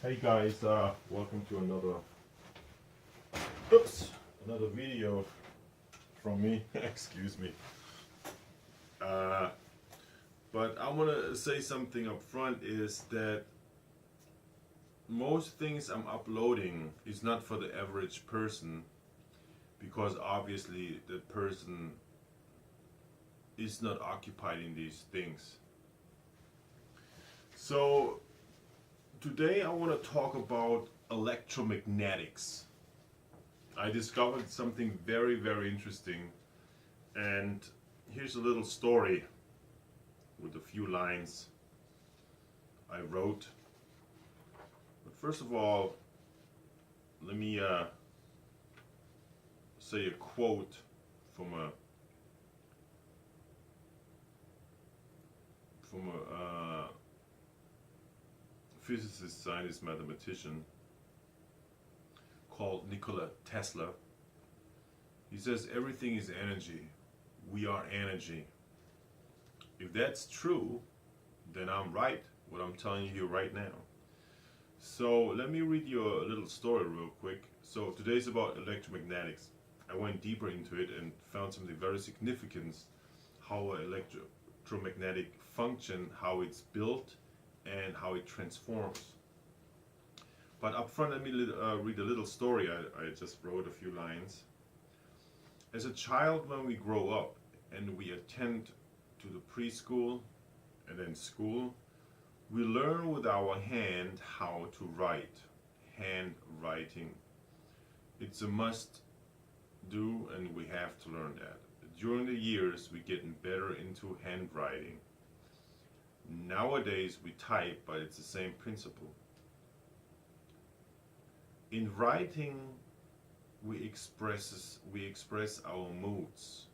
Hey guys, welcome to another video from me. Excuse me. But I want to say something up front is that most things I'm uploading is not for the average person, because obviously the person is not occupied in these things. So today I want to talk about electromagnetics. I discovered something very, very interesting, and here's a little story with a few lines I wrote. But first of all, let me say a quote from a physicist, scientist, mathematician called Nikola Tesla. He says everything is energy. We are energy. If that's true, then I'm right, what I'm telling you right now. So let me read you a little story real quick. So today's about electromagnetics. I went deeper into it and found something very significant, how electromagnetic function, how it's built, and how it transforms. But up front, let me read a little story. I just wrote a few lines. As a child, when we grow up and we attend to the preschool and then school, we learn with our hand how to write, handwriting. It's a must do, and we have to learn that. During the years, we get better into handwriting. Nowadays we type, but it's the same principle. In writing, we express our moods,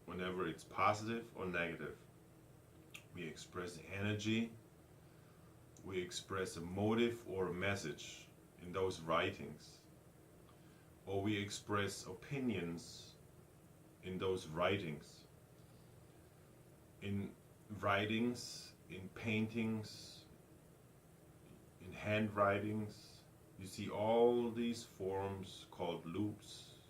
whenever it's positive or negative. We express energy, we express a motive or a message in those writings, or we express opinions in those writings. In writings, in paintings, in handwritings, you see all these forms called loops,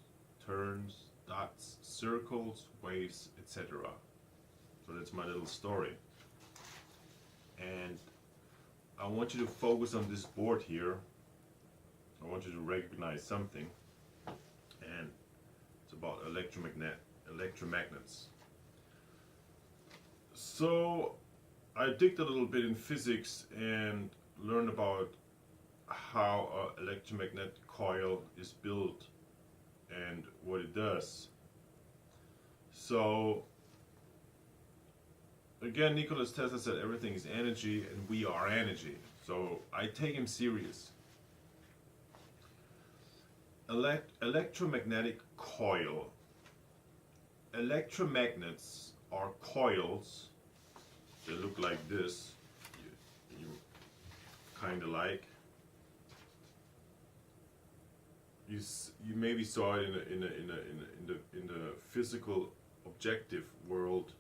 turns, dots, circles, waves, etc. So that's my little story. And I want you to focus on this board here. I want you to recognize something. And it's about electromagnets. So I digged a little bit in physics and learned about how an electromagnetic coil is built and what it does. So again, Nikola Tesla said everything is energy and we are energy. So I take him serious. Electromagnetic coil. Electromagnets are coils. They look like this. You kind of like. You maybe saw it in the physical objective world.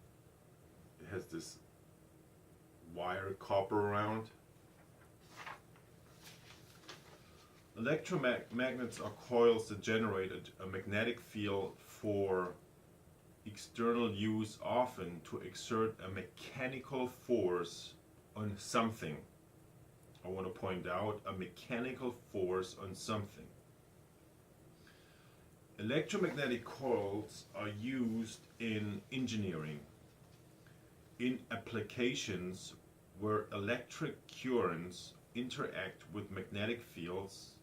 It has this wire copper around. Electromagnets are coils that generate a magnetic field for external use, often to exert a mechanical force on something. I want to point out a mechanical force on something. Electromagnetic coils are used in engineering, in applications where electric currents interact with magnetic fields,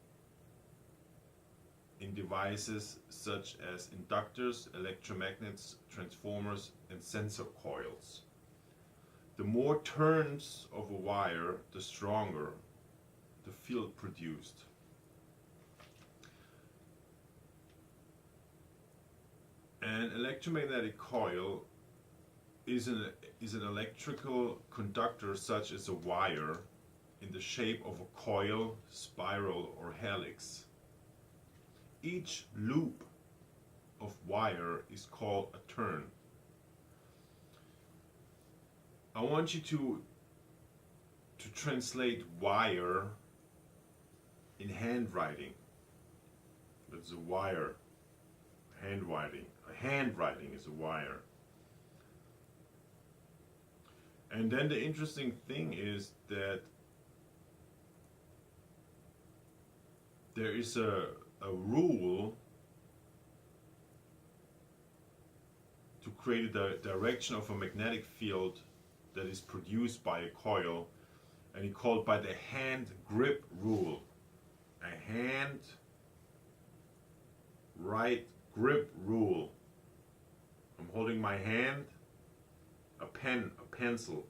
in devices such as inductors, electromagnets, transformers, and sensor coils. The more turns of a wire, the stronger the field produced. An electromagnetic coil is an electrical conductor such as a wire in the shape of a coil, spiral, or helix. Each loop of wire is called a turn. I want you to translate wire in handwriting. That's a wire. Handwriting. Handwriting is a wire. And then the interesting thing is that there is a rule to create the direction of a magnetic field that is produced by a coil, and it's called by the hand grip rule. A hand right grip rule. I'm holding my hand, a pen, a pencil.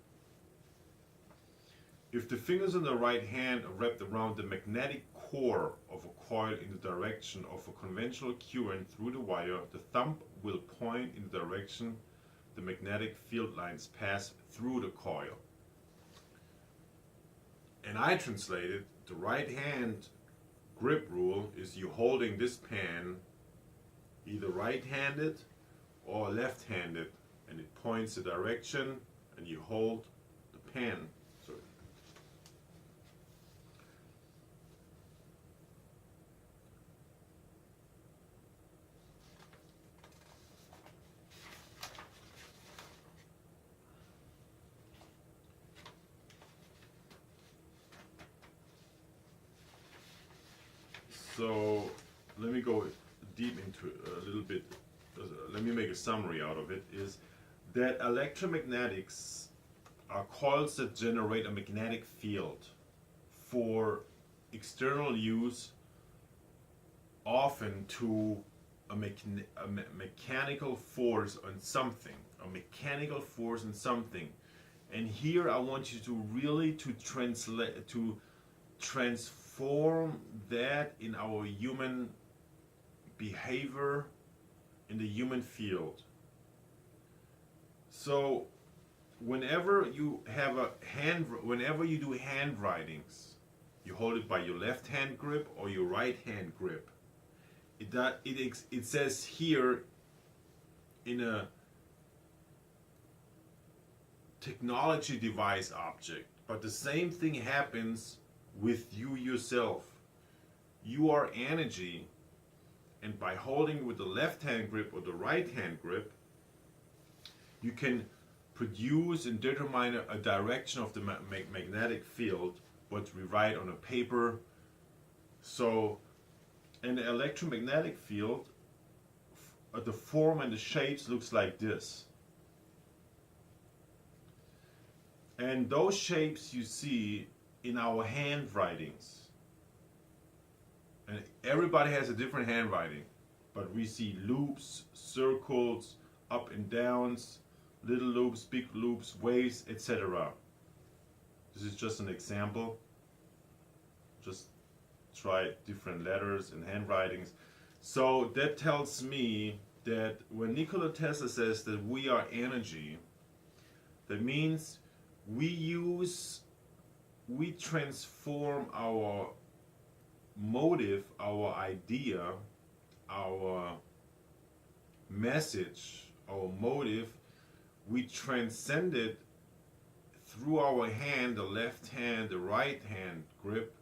If the fingers on the right hand are wrapped around the magnetic core of a coil in the direction of a conventional current through the wire, the thumb will point in the direction the magnetic field lines pass through the coil. And I translated the right hand grip rule is you holding this pen either right-handed or left-handed, and it points the direction and you hold the pen. So let me go deep into a little bit. Let me make a summary out of it. Is that electromagnetics are coils that generate a magnetic field for external use, often to a mechanical force on something. A mechanical force on something. And here I want you to really transform that in our human behavior, in the human field. So whenever you do handwritings, you hold it by your left hand grip or your right hand grip. It says here in a technology device object, but the same thing happens with you yourself. You are energy, and by holding with the left hand grip or the right hand grip, you can produce and determine a direction of the magnetic field, what we write on a paper. So an electromagnetic field, the form and the shapes looks like this. And those shapes you see in our handwritings. And everybody has a different handwriting, but we see loops, circles, up and downs, little loops, big loops, waves, etc. This is just an example. Just try different letters and handwritings. So that tells me that when Nikola Tesla says that we are energy, that means we transform our motive, our idea, our message, our motive, we transcend it through our hand, the left hand, the right hand grip,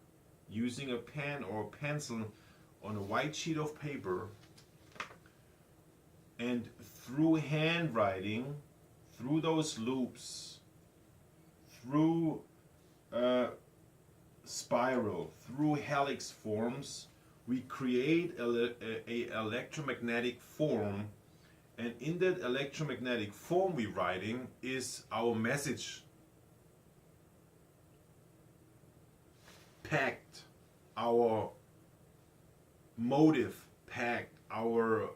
using a pen or a pencil on a white sheet of paper, and through handwriting, through those loops, through spiral, through helix forms, we create a electromagnetic form, and in that electromagnetic form we're writing is our message packed, our motive packed, our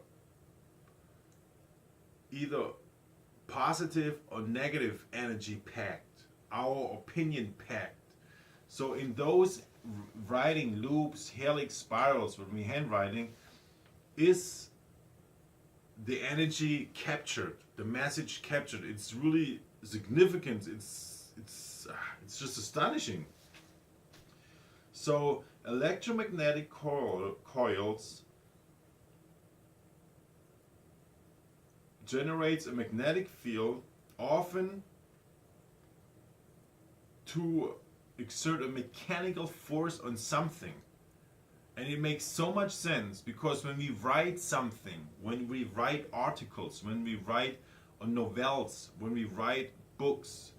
either positive or negative energy packed, our opinion packed. So in those writing loops, helix, spirals, when we handwriting, is the energy captured, the message captured. It's really significant. It's just astonishing. So electromagnetic coils generates a magnetic field, often to exert a mechanical force on something. And it makes so much sense, because when we write something, when we write articles, when we write on novels, when we write books,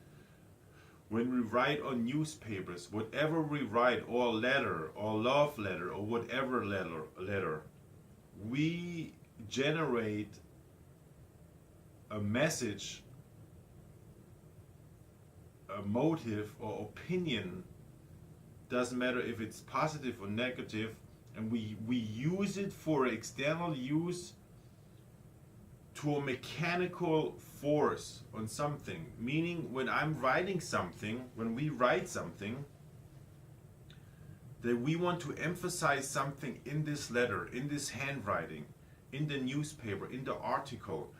when we write on newspapers, whatever we write, or letter, or love letter, or whatever letter, we generate a message, a motive, or opinion. Doesn't matter if it's positive or negative, and we use it for external use to a mechanical force on something. Meaning, when I'm writing something, when we write something, that we want to emphasize something in this letter, in this handwriting, in the newspaper, in the article,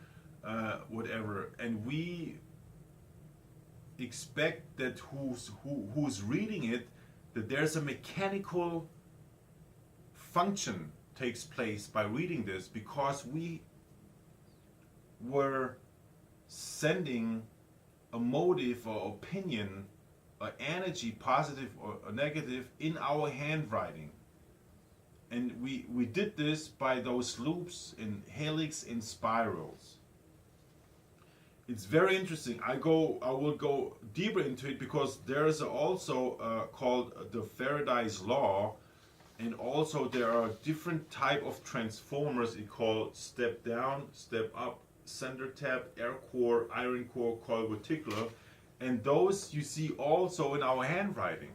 whatever, and we expect that who's reading it, that there's a mechanical function takes place by reading this, because we were sending a motive or opinion or energy, positive or negative, in our handwriting. And we did this by those loops in helix, in spirals. It's very interesting. I will go deeper into it, because there is also called the Faraday's law, and also there are different type of transformers. It called step down, step up, center tap, air core, iron core, coil reticular, and those you see also in our handwriting.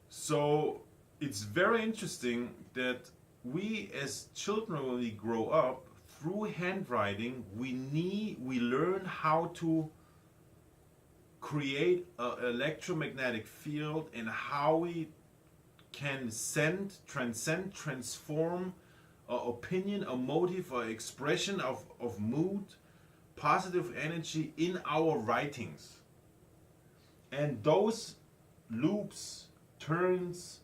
So it's very interesting that we as children, when we grow up, through handwriting, we learn how to create an electromagnetic field, and how we can transcend, transform an opinion, a motive, or expression of mood, positive energy in our writings. And those loops, turns,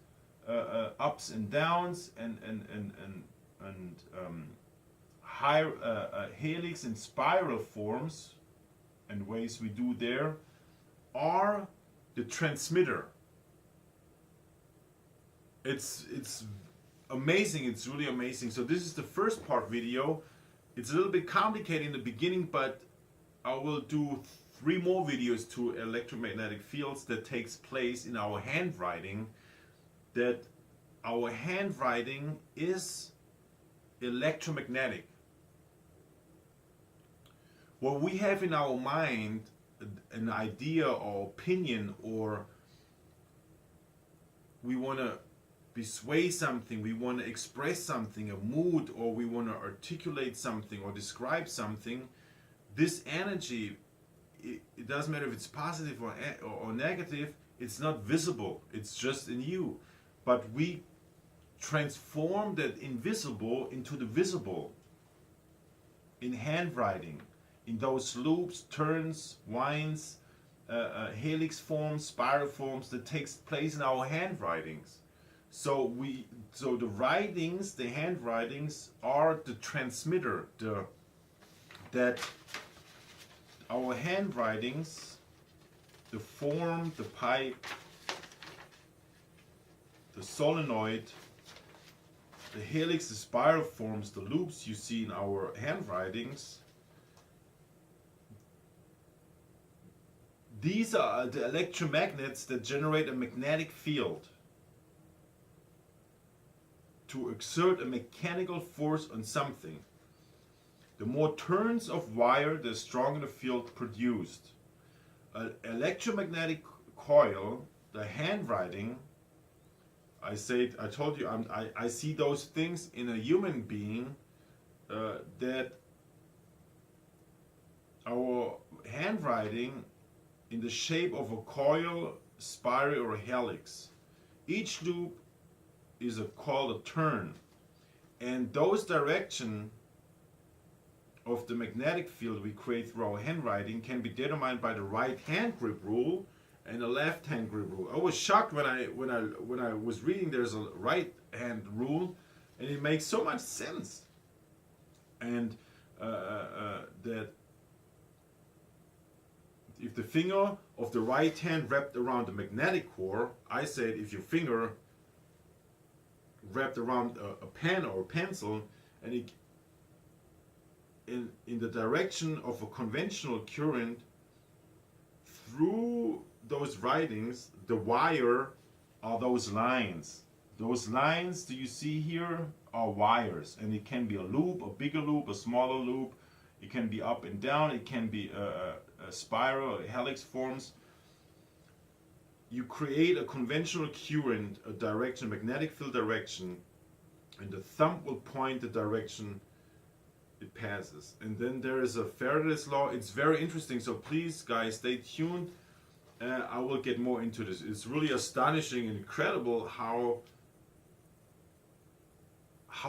ups and downs, and high helix and spiral forms and ways we do there are the transmitter. It's amazing. It's really amazing. So this is the first part video. It's a little bit complicated in the beginning, but I will do 3 more videos to electromagnetic fields that takes place in our handwriting. That our handwriting is electromagnetic. What we have in our mind, an idea or opinion, or we want to persuade something, we want to express something, a mood, or we want to articulate something or describe something, this energy, it doesn't matter if it's positive or negative, it's not visible, it's just in you. But we transform that invisible into the visible in handwriting, in those loops, turns, winds, helix forms, spiral forms that takes place in our handwritings. So the writings, the handwritings, are the transmitter, that our handwritings, the form, the pipe, the solenoid, the helix, the spiral forms, the loops you see in our handwritings, these are the electromagnets that generate a magnetic field to exert a mechanical force on something. The more turns of wire, the stronger the field produced. An electromagnetic coil, the handwriting, I told you, I see those things in a human being, that our handwriting in the shape of a coil, spiral, or a helix. Each loop is called a turn, and those direction of the magnetic field we create through our handwriting can be determined by the right hand grip rule and the left hand grip rule. I was shocked when I was reading there's a right hand rule, and it makes so much sense. And that if the finger of the right hand wrapped around the magnetic core, I said if your finger wrapped around a pen or a pencil, and it, in the direction of a conventional current through those writings, the wire are those lines. Those lines, do you see here, are wires, and it can be a loop, a bigger loop, a smaller loop. It can be up and down. It can be a spiral, a helix forms. You create a conventional current, a direction, magnetic field direction, and the thumb will point the direction it passes. And then there is a Faraday's law. It's very interesting, so please guys stay tuned. I will get more into this. It's really astonishing and incredible how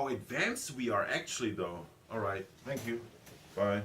advanced we are actually though. Alright, thank you. Bye.